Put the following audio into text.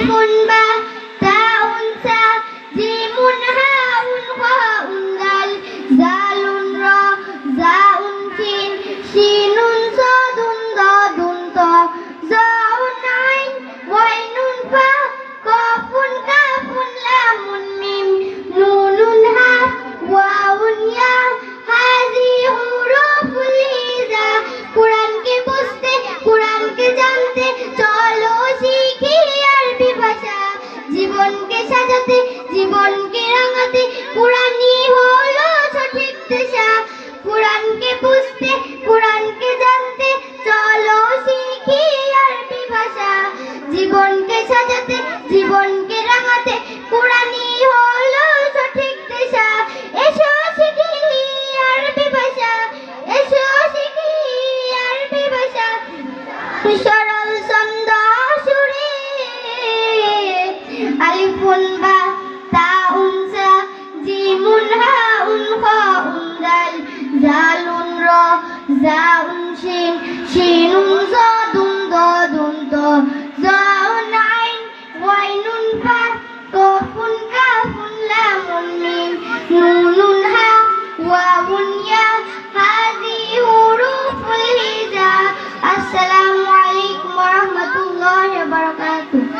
আলিফুন বা তাউন সা জিমুন হাউন খাউন দাল জালুন র জাউন সিন শিনুন সাদুন দাদুন তা জাউন আইন ওয়াইনুন ফা কাফুন কাফুন লামুন মিম নুনুন হা ওয়াউন ইয়া হাযি হুরুফুল হিজা কুরআনকে বুঝতে কুরআনকে জানতে চলো শিখি আরবি ভাষা জীবনকে সাজাতে জীবনকে রাঙাতে কুরআনই হলো সঠিক দিশা কুরআনকে বুঝতে কুরআনকে জানতে চলো শিখি আরবি ভাষা জীবনকে সাজাতে জীবনকে রাঙাতে কুরআনই হলো সঠিক দিশা এসো শিখি আরবি ভাষা এসো শিখি আরবি ভাষা সরল ছন্দ সুরে আলিফুন বা তাউন সা জিমুন হাউন খাউন দাল জালুন র জাউন শিন